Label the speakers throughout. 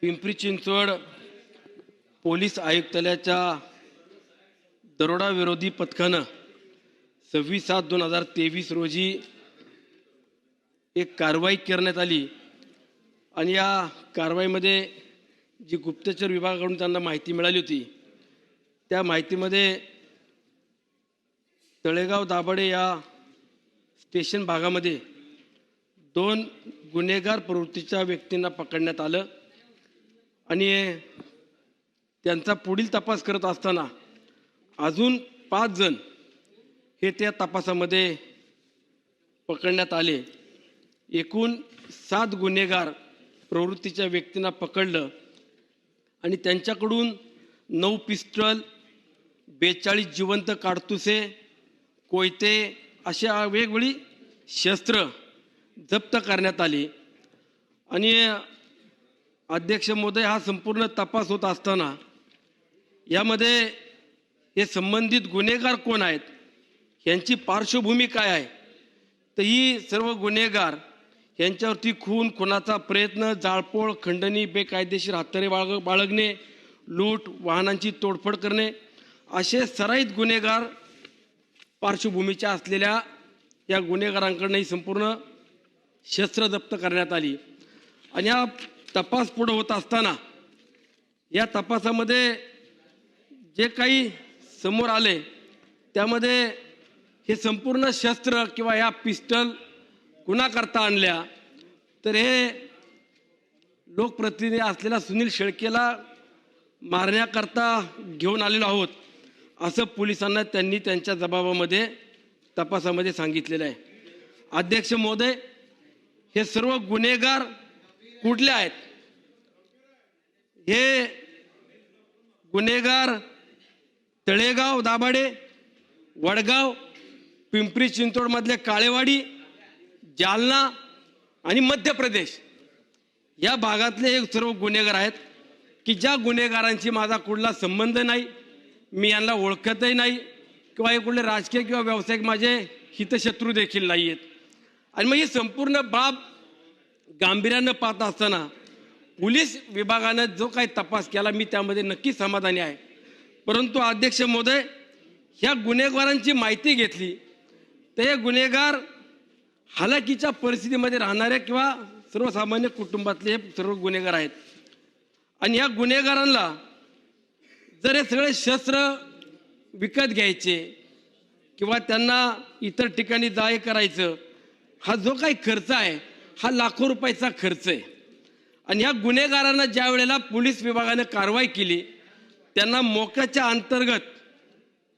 Speaker 1: Pimpri Chinchwad police आयुक्तालयाच्या दरोडा विरोधी पथकानं 26/7/2023 रोजी एक कारवाई करण्यात आली आणि या कारवाईमध्ये जी गुप्तचर विभागाकडून त्यांना माहिती मिळाली होती त्या माहितीमध्ये तळेगाव दाभाडे या स्टेशन भागामध्ये 2 गुन्हेगार प्रवृत्तीच्या व्यक्तींना पकडण्यात आलं आणि त्यांचा पुढील तपास करत असताना अजून 5 जण हे त्या तपासामध्ये पकडण्यात आले। एकूण 7 गुन्हेगार प्रवृत्तीच्या व्यक्तींना पकडलं आणि त्यांच्याकडून 9 पिस्टल, 42 जिवंत काडतुसे, कोयते अशा वेगवेगळी शस्त्र जप्त करण्यात आली। आणि अध्यक्ष महोदय, हा संपूर्ण तपास होत असताना यामध्ये हे संबंधित गुन्हेगार कोण आहेत, यांची पार्श्वभूमी काय आहे, तर ही सर्व गुन्हेगार यांच्यावरती खून, खुनाचा प्रयत्न, जाळपोळ, खंडणी, बेकायदेशीर हत्यारे बाळगणे, लूट, वाहनांची तोडफोड करणे असे सराईत गुन्हेगार पार्श्वभूमीच्या असलेल्या या गुन्हेगारांकडून ही संपूर्ण शस्त्र जप्त करण्यात आली। आणि हा तपास पुढे होत असताना या तपासामध्ये जे काही समोर आले त्यामध्ये हे संपूर्ण शस्त्र किंवा या पिस्टल कुणाकरता आणल्या, तर हे लोकप्रतिनिधी असलेल्या सुनील शेळकेला मारण्याकरता घेऊन आलेलो आहोत असं पोलिसांना त्यांनी त्यांच्या जबाबामध्ये तपासामध्ये सांगितलेलं आहे। अध्यक्ष महोदय, हे सर्व गुन्हेगार कुठले आहेत? हे गुन्हेगार तळेगाव दाभाडे, वडगाव, पिंपरी चिंचवड मधले काळेवाडी, जालना आणि मध्य प्रदेश या भागातले हे सर्व गुन्हेगार आहेत की ज्या गुन्हेगारांची माझा कुठला संबंध नाही, मी यांना ओळखतही नाही किंवा हे कुठले राजकीय किंवा व्यावसायिक माझे हितशत्रू देखील नाही आहेत। आणि मग ही संपूर्ण बाब गांभीर्यानं पाहत असताना पोलीस विभागानं जो काही तपास केला मी त्यामध्ये नक्की समाधानी आहे। परंतु अध्यक्ष महोदय, ह्या गुन्हेगारांची माहिती घेतली तर हे गुन्हेगार हालाकीच्या परिस्थितीमध्ये राहणारे किंवा सर्वसामान्य कुटुंबातले हे सर्व गुन्हेगार आहेत। आणि या गुन्हेगारांना जर हे सगळे शस्त्र विकत घ्यायचे किंवा त्यांना इतर ठिकाणी जाय करायचं, हा जो काही खर्च आहे हा लाखो रुपयाचा खर्च आहे। आणि ह्या गुन्हेगारांना ज्या वेळेला पोलीस विभागाने कारवाई केली त्यांना मोक्याच्या अंतर्गत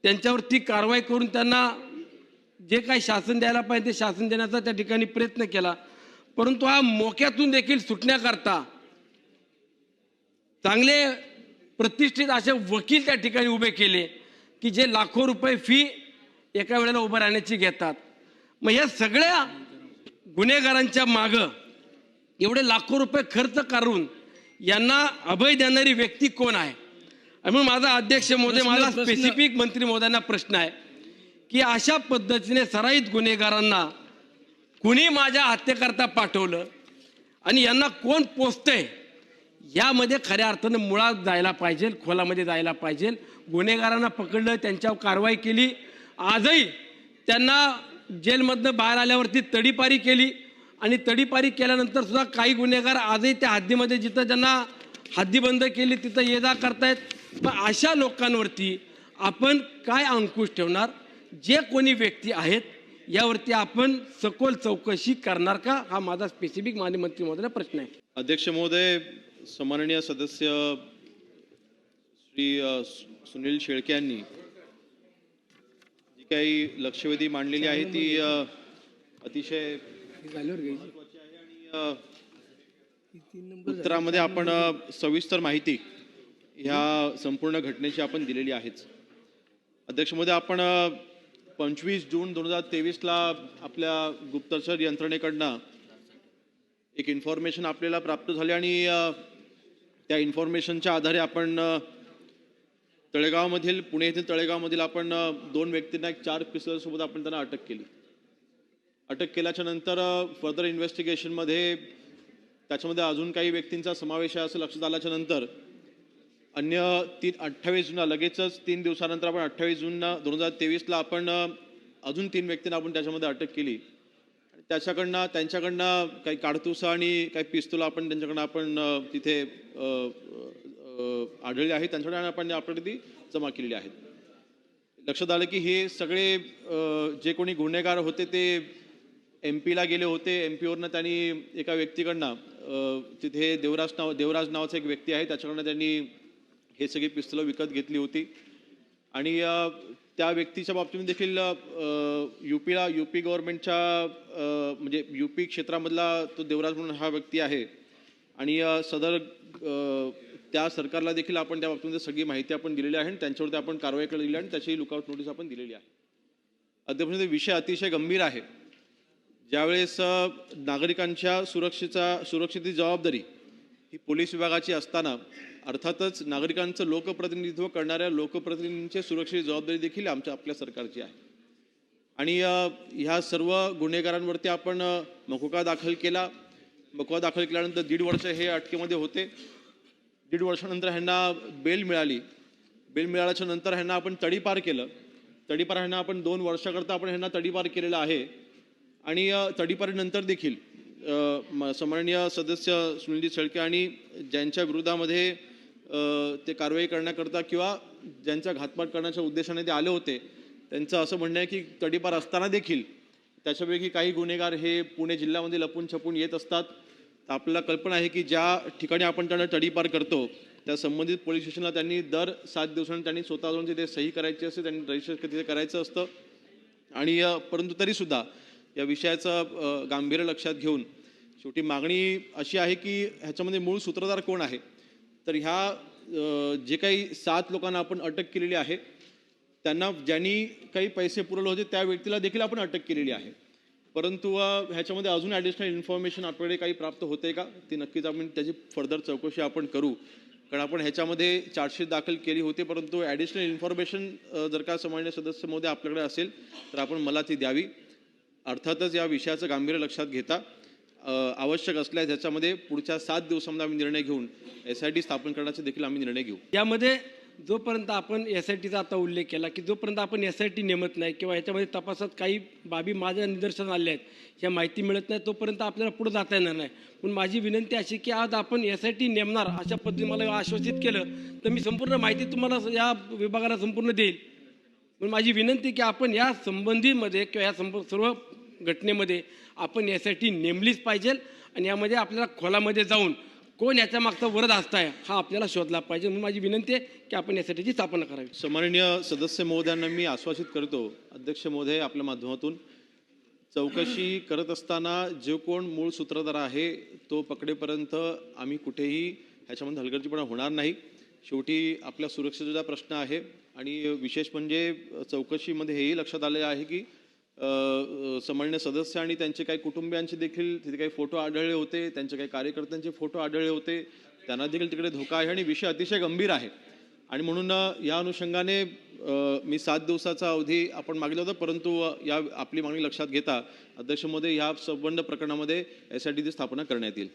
Speaker 1: त्यांच्यावरती कारवाई करून त्यांना जे काही शासन द्यायला पाहिजे ते शासन देण्याचा त्या ठिकाणी प्रयत्न केला। परंतु हा मोक्यातून देखील सुटण्याकरता चांगले प्रतिष्ठित असे वकील त्या ठिकाणी उभे केले की जे लाखो रुपये फी एका वेळेला उभं राहण्याची घेतात। मग या सगळ्या गुन्हेगारांच्या मागं एवढे लाखो रुपये खर्च करून यांना अभय देणारी व्यक्ती कोण आहे? आणि म्हणून माझा अध्यक्ष महोदय, माझा स्पेसिफिक मंत्री महोदयांना प्रश्न आहे की अशा पद्धतीने सराईत गुन्हेगारांना कुणी माझ्या हत्येकरता पाठवलं आणि यांना कोण पोचतंय, यामध्ये खऱ्या अर्थानं मुळात जायला पाहिजे, खोलामध्ये जायला पाहिजे। गुन्हेगारांना पकडलं, त्यांच्यावर कारवाई केली, आजही त्यांना जेलमधनं बाहेर आल्यावरती तडीपारी केली आणि तडीपारी केल्यानंतर सुद्धा काही गुन्हेगार आजही त्या हद्दीमध्ये जिथं ज्यांना हद्दीबंद केली तिथं ये जा करतायत। पण अशा लोकांवरती आपण काय अंकुश ठेवणार? जे कोणी व्यक्ती आहेत यावरती आपण सखोल चौकशी करणार का? हा माझा स्पेसिफिक माननीय मंत्री महोदयांना प्रश्न आहे।
Speaker 2: अध्यक्ष महोदय, सन्माननीय सदस्य श्री सुनील शेळके यांनी जी काही लक्षवेधी मांडलेली आहे ती अतिशय महत्त्वाची आहे आणि उत्तरामध्ये आपण सविस्तर माहिती ह्या संपूर्ण घटनेची आपण दिलेली आहेच। अध्यक्ष महोदय, आपण 25 जून 2023ला आपल्या गुप्तचर यंत्रणेकडनं एक इन्फॉर्मेशन आपल्याला प्राप्त झाली आणि त्या इन्फॉर्मेशनच्या आधारे आपण तळेगावमधील पुणे येथील तळेगावमधील आपण 2 व्यक्तींना 4 पिस्तलसोबत आपण त्यांना अटक केली। अटक केल्याच्या नंतर फर्दर इन्व्हेस्टिगेशनमध्ये त्याच्यामध्ये अजून काही व्यक्तींचा समावेश आहे असं लक्षात आल्याच्या नंतर अन्य 28 जूनला लगेचच 3 दिवसानंतर आपण 28 जून 2023ला आपण अजून 3 व्यक्तींना आपण त्याच्यामध्ये अटक केली. त्यांच्याकडनं काही काडतुसं आणि काही पिस्तूल आपण त्यांच्याकडनं आपण तिथे आढळले आहेत. त्यांच्याकडे आपण आपल्याकडे ती जमा केलेली आहेत. लक्षात आलं की हे सगळे जे कोणी गुन्हेगार होते ते MP ला गेले होते. MP वरनं त्यांनी एका व्यक्तीकडनं तिथे देवराज नावाचा एक व्यक्ती आहे त्याच्याकडनं त्यांनी हे सगळी पिस्तुलं विकत घेतली होती. आणि त्या व्यक्तीच्या बाबतीमध्ये देखील UP गव्हर्नमेंटच्या म्हणजे UP क्षेत्रामधला तो देवराज म्हणून हा व्यक्ती आहे. आणि सदर त्या सरकारला देखील आपण त्या बाबतीमध्ये सगळी माहिती आपण दिलेली आहे आणि त्यांच्यावरती आपण कारवाई केलेली आहे आणि त्याची लुकआउट नोटीस आपण दिलेली आहे. अध्यक्ष, विषय अतिशय गंभीर आहे. ज्यावेळेस नागरिकांच्या सुरक्षेची जबाबदारी ही पोलीस विभागाची असताना अर्थातच नागरिकांचं लोकप्रतिनिधित्व करणाऱ्या लोकप्रतिनिधींची सुरक्षेची जबाबदारी देखील आपल्या सरकारची आहे. आणि ह्या सर्व गुन्हेगारांवरती आपण मकोका दाखल केला. मकोका दाखल केल्यानंतर 1.5 वर्ष हे अटकेमध्ये होते. 1.5 वर्षानंतर ह्यांना बेल मिळाली. बेल मिळाल्याच्या नंतर ह्यांना आपण तडीपार केलं. तडीपार ह्यांना आपण 2 वर्षाकरता आपण ह्यांना तडीपार केलेला आहे. आणि तडीपारीनंतर देखील सन्माननीय सदस्य सुनीलजी शेळके आणि ज्यांच्या विरोधामध्ये ते कारवाई करण्याकरता किंवा ज्यांचा घातपात करण्याच्या उद्देशाने ते आले होते त्यांचं असं म्हणणं आहे की तडीपार असताना देखील त्याच्यापैकी काही गुन्हेगार हे पुणे जिल्ह्यामध्ये लपून छपून येत असतात. तर आपल्याला कल्पना आहे की ज्या ठिकाणी आपण त्यांना तडीपार करतो त्या संबंधित पोलीस स्टेशनला त्यांनी दर 7 दिवसांनी त्यांनी स्वतः जाऊन तिथे सही करायची असते, त्यांनी रजिस्टर तिथे करायचं असतं. आणि परंतु तरीसुद्धा या विषयाचं गांभीर्य लक्षात घेऊन शेवटी मागणी अशी आहे की ह्याच्यामध्ये मूळ सूत्रधार कोण आहे. तर ह्या जे काही 7 लोकांना आपण अटक केलेली आहे त्यांना ज्यांनी काही पैसे पुरवले होते त्या व्यक्तीला देखील आपण अटक केलेली आहे. परंतु ह्याच्यामध्ये अजून ॲडिशनल इन्फॉर्मेशन आपल्याकडे काही प्राप्त होते का ती नक्कीच आपण त्याची फर्दर चौकशी आपण करू. कारण आपण ह्याच्यामध्ये चार्जशीट दाखल केली होती परंतु ॲडिशनल इन्फॉर्मेशन जर का सामान्य सदस्य महोदय आपल्याकडे असेल तर आपण मला ती द्यावी. अर्थातच या विषयाचं गांभीर्य लक्षात घेता आवश्यक असल्यास याच्यामध्ये पुढच्या 7 दिवसांमध्ये आम्ही निर्णय घेऊन SIT स्थापन करण्याचा देखील आम्ही निर्णय घेऊ.
Speaker 1: यामध्ये जोपर्यंत आपण SITचा आता उल्लेख केला की जोपर्यंत आपण SIT नेमत नाही किंवा याच्यामध्ये तपासात काही बाबी माझ्या निदर्शनास आल्या आहेत ह्या माहिती मिळत नाही तोपर्यंत आपल्याला पुढे जाता येणार नाही. पण माझी विनंती अशी की आज आपण SIT नेमणार अशा पद्धतीने मला आश्वासित केलं तर मी संपूर्ण माहिती तुम्हाला या विभागाला संपूर्ण देईल. पण माझी विनंती की आपण या संबंधीमध्ये किंवा या सर्व घटनेमध्ये आपण SIT नेमलीच पाहिजे आणि यामध्ये आपल्याला खोलामध्ये जाऊन कोण याच्या मागचा वरद असताय हा आपल्याला शोधला पाहिजे. म्हणून माझी विनंती आहे की आपण SITची स्थापना करावी.
Speaker 2: सन्माननीय सदस्य महोदयांना मी आश्वासित करतो अध्यक्ष महोदय आपल्या माध्यमातून चौकशी करत असताना जो कोण मूळ सूत्रधार आहे तो पकडेपर्यंत आम्ही कुठेही ह्याच्यामध्ये हलगर्जीपणा होणार नाही. शेवटी आपल्या सुरक्षेचा प्रश्न आहे आणि विशेष म्हणजे चौकशीमध्ये हेही लक्षात आले आहे की सन्माननीय सदस्य आणि त्यांचे काही कुटुंबियांचे देखील तिथे काही फोटो आढळले होते, त्यांचे काही कार्यकर्त्यांचे फोटो आढळले होते, त्यांना देखील तिकडे धोका आहे आणि विषय अतिशय गंभीर आहे. आणि म्हणून या अनुषंगाने मी 7 दिवसाचा अवधी आपण मागितला होता परंतु या आपली मागणी लक्षात घेता अध्यक्ष महोदय ह्या संबंध प्रकरणामध्ये SITची स्थापना करण्यात येईल.